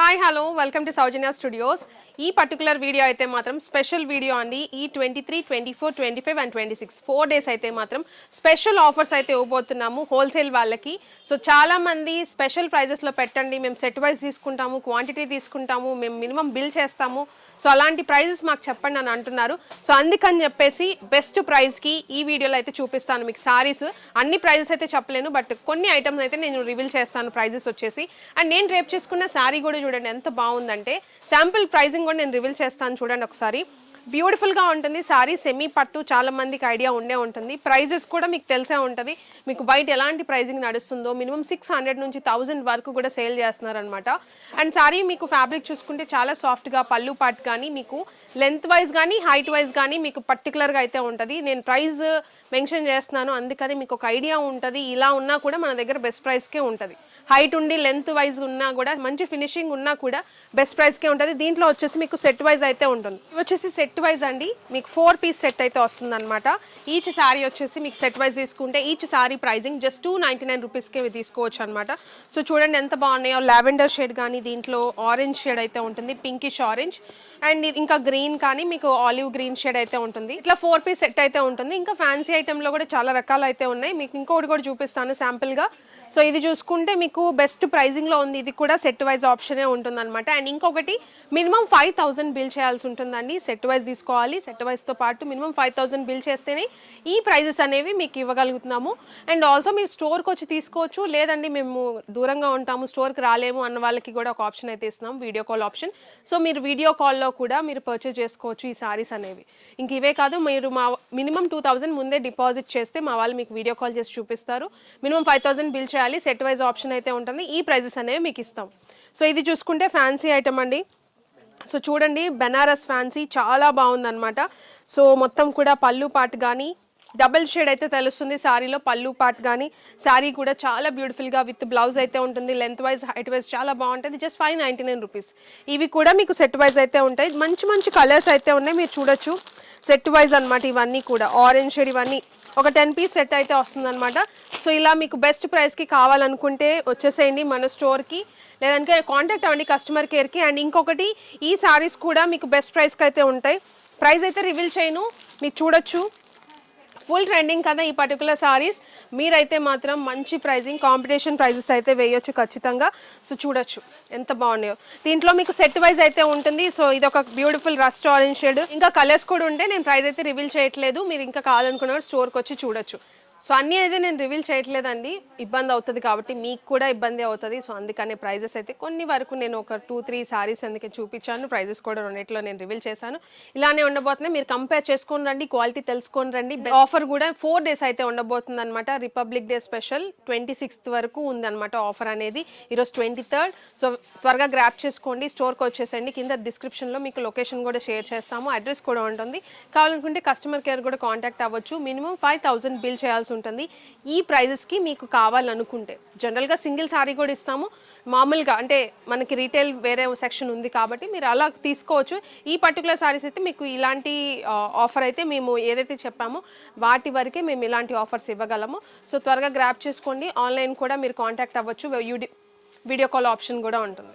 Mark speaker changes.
Speaker 1: Hi hello welcome to Soujanya studios. ఈ particular video అయితే మాత్రం స్పెషల్ వీడియో అండి. ఈ 23, 24, 25 అండ్ 26 4 డేస్ అయితే మాత్రం స్పెషల్ ఆఫర్స్ అయితే ఇవ్వబోతున్నాము హోల్సేల్ వాళ్ళకి. సో చాలా మంది స్పెషల్ ప్రైజెస్లో పెట్టండి, మేము సెట్ వైజ్ తీసుకుంటాము, క్వాంటిటీ తీసుకుంటాము, మేము మినిమం బిల్ చేస్తాము, సో అలాంటి ప్రైజెస్ మాకు చెప్పండి అని అంటున్నారు. సో అందుకని చెప్పేసి బెస్ట్ ప్రైస్కి ఈ వీడియోలో అయితే చూపిస్తాను మీకు సారీస్. అన్ని ప్రైజెస్ అయితే చెప్పలేను, బట్ కొన్ని ఐటమ్స్ అయితే నేను రివీల్ చేస్తాను ప్రైజెస్ వచ్చేసి. అండ్ నేను రేపు చేసుకున్న శారీ కూడా చూడండి ఎంత బాగుందంటే, శాంపుల్ ప్రైజింగ్ కూడా నేను రివీల్ చేస్తాను చూడండి ఒకసారి. బ్యూటిఫుల్గా ఉంటుంది శారీ, సెమీ పట్టు, చాలా మందికి ఐడియా ఉండే ఉంటుంది. ప్రైజెస్ కూడా మీకు తెలిసే ఉంటుంది, మీకు బయట ఎలాంటి ప్రైజింగ్ నడుస్తుందో. మినిమం 600 నుంచి 1000 వరకు కూడా సేల్ చేస్తున్నారు అనమాట. అండ్ శారీ మీకు ఫ్యాబ్రిక్ చూసుకుంటే చాలా సాఫ్ట్గా, పళ్ళు పార్ట్ కానీ మీకు లెంత్ వైజ్ కానీ హైట్ వైజ్ కానీ మీకు పర్టికులర్గా అయితే ఉంటుంది. నేను ప్రైస్ మెన్షన్ చేస్తున్నాను అందుకని మీకు ఒక ఐడియా ఉంటుంది. ఇలా ఉన్నా కూడా మన దగ్గర బెస్ట్ ప్రైస్కే ఉంటుంది. హైట్ ఉండి లెంత్ వైజ్ ఉన్నా కూడా, మంచి ఫినిషింగ్ ఉన్నా కూడా బెస్ట్ ప్రైస్కే ఉంటుంది. దీంట్లో వచ్చేసి మీకు సెట్ వైజ్ అయితే ఉంటుంది. వచ్చేసి సెట్ వైజ్ అండి, మీకు 4 పీస్ సెట్ అయితే వస్తుంది అనమాట. ఈచ్ శారీ వచ్చేసి మీకు సెట్ వైజ్ తీసుకుంటే ఈచ్ శారీ ప్రైజింగ్ జస్ట్ 299 రూపీస్కే తీసుకోవచ్చు అనమాట. సో చూడండి ఎంత బాగున్నాయో. లావెండర్ షేడ్ కానీ, దీంట్లో ఆరెంజ్ షేడ్ అయితే ఉంటుంది, పింకిష్ ఆరెంజ్, అండ్ ఇంకా గ్రీన్ కానీ మీకు ఆలివ్ గ్రీన్ షేడ్ అయితే ఉంటుంది. ఇట్లా 4 పీస్ సెట్ అయితే ఉంటుంది. ఇంకా ఫ్యాన్సీ ఐటెంలో కూడా చాలా రకాలు అయితే ఉన్నాయి. మీకు ఇంకోటి కూడా చూపిస్తాను శాంపుల్గా. సో ఇది చూసుకుంటే మీకు బెస్ట్ ప్రైజింగ్లో ఉంది. ఇది కూడా సెట్ వైజ్ ఆప్షనే ఉంటుంది అనమాట. అండ్ ఇంకొకటి మినిమం 5000 బిల్ చేయాల్సి ఉంటుందండి. సెట్ వైజ్ తీసుకోవాలి. సెట్ వైజ్తో పాటు మినిమం 5000 బిల్ చేస్తేనే ఈ ప్రైజెస్ అనేవి మీకు ఇవ్వగలుగుతున్నాము. అండ్ ఆల్సో మీరు స్టోర్కి వచ్చి తీసుకోవచ్చు, లేదండి మేము దూరంగా ఉంటాము స్టోర్కి రాలేము అన్న వాళ్ళకి కూడా ఒక ఆప్షన్ అయితే ఇస్తున్నాం, వీడియో కాల్ ఆప్షన్. సో మీరు వీడియో కాల్లో కూడా మీరు పర్చేజ్ చేసుకోవచ్చు ఈ సారీస్ అనేవి. ఇంక ఇవే కాదు, మీరు మా మినిమం 2000 ముందే డిపాజిట్ చేస్తే మా వాళ్ళు మీకు వీడియో కాల్ చేసి చూపిస్తారు. మినిమం 5000 బిల్ చేయాలి. సెట్ వైజ్ ఆప్షన్ అయితే ఉంటుంది. ఈ ప్రైజెస్ అనేవి మీకు ఇస్తాం. సో ఇది చూసుకుంటే ఫ్యాన్సీ ఐటమ్ అండి. సో చూడండి బెనారస్ ఫ్యాన్సీ చాలా బాగుందన్నమాట. సో మొత్తం కూడా పళ్ళు పార్ట్ కానీ డబుల్ షేడ్ అయితే తెలుస్తుంది శారీలో, పళ్ళు పార్ట్ కానీ. శారీ కూడా చాలా బ్యూటిఫుల్గా విత్ బ్లౌజ్ అయితే ఉంటుంది. లెంత్ వైజ్ హైట్ వైజ్ చాలా బాగుంటుంది. Just 599 rupees. ఇవి కూడా మీకు సెట్ వైజ్ అయితే ఉంటాయి. మంచి మంచి కలర్స్ అయితే ఉన్నాయి, మీరు చూడొచ్చు. సెట్ వైజ్ అనమాట ఇవన్నీ కూడా. ఆరెంజ్ షేడ్ ఇవన్నీ ఒక 10 పీస్ సెట్ అయితే వస్తుందన్నమాట. సో ఇలా మీకు బెస్ట్ ప్రైస్కి కావాలనుకుంటే వచ్చేసేయండి మన స్టోర్కి, లేదంటే కాంటాక్ట్ అవ్వండి కస్టమర్ కేర్కి. అండ్ ఇంకొకటి, ఈ సారీస్ కూడా మీకు బెస్ట్ ప్రైస్కి అయితే ఉంటాయి. ప్రైస్ అయితే రివీల్ చేయను, మీకు చూడొచ్చు. ఫుల్ ట్రెండింగ్ కదా ఈ పర్టికులర్ సారీస్. మీరైతే మాత్రం మంచి ప్రైజింగ్, కాంపిటీషన్ ప్రైజెస్ అయితే వేయొచ్చు ఖచ్చితంగా. సో చూడొచ్చు ఎంత బాగున్నాయో. దీంట్లో మీకు సెట్ వైజ్ అయితే ఉంటుంది. సో ఇది ఒక బ్యూటిఫుల్ రస్ట్ ఆరెంజ్ షేడ్, ఇంకా కలర్స్ కూడా ఉంటే నేను ప్రైస్ అయితే రివీల్ చేయట్లేదు. మీరు ఇంకా కావాలనుకున్న స్టోర్కి వచ్చి చూడొచ్చు. సో అన్నీ అయితే నేను రివీల్ చేయట్లేదండి, ఇబ్బంది అవుతుంది కాబట్టి, మీకు కూడా ఇబ్బంది అవుతుంది. సో అందుకనే ప్రైజెస్ అయితే కొన్ని వరకు నేను ఒక 2-3 సారీస్ అందుకే చూపించాను. ప్రైజెస్ కూడా రెండిట్లో నేను రివీల్ చేశాను. ఇలానే ఉండబోతున్నాయి, మీరు కంపేర్ చేసుకొని రండి, క్వాలిటీ తెలుసుకొని రండి. ఆఫర్ కూడా 4 డేస్ అయితే ఉండబోతుంది అనమాట. రిపబ్లిక్ డే స్పెషల్ 26th వరకు ఉందన్నమాట ఆఫర్ అనేది. ఈరోజు 23rd. సో త్వరగా గ్రాప్ చేసుకోండి, స్టోర్కి వచ్చేసండి. కింద డిస్క్రిప్షన్లో మీకు లొకేషన్ కూడా షేర్ చేస్తాము, అడ్రస్ కూడా ఉంటుంది. కావాలనుకుంటే కస్టమర్ కేర్ కూడా కాంటాక్ట్ అవ్వచ్చు. మినిమం 5000 బిల్ చేయాల్సి ఉంటుంది ఈ ప్రైజెస్కి మీకు కావాలనుకుంటే. జనరల్గా సింగిల్ సారీ కూడా ఇస్తాము, మామూలుగా అంటే మనకి రీటైల్ వేరే సెక్షన్ ఉంది కాబట్టి మీరు అలా తీసుకోవచ్చు. ఈ పర్టికులర్ సారీస్ అయితే మీకు ఇలాంటి ఆఫర్ అయితే మేము ఏదైతే చెప్పామో వాటి వరకే మేము ఇలాంటి ఆఫర్స్ ఇవ్వగలము. సో త్వరగా గ్రాప్ చేసుకోండి. ఆన్లైన్ కూడా మీరు కాంటాక్ట్ అవ్వచ్చు, వీడియో కాల్ ఆప్షన్ కూడా ఉంటుంది.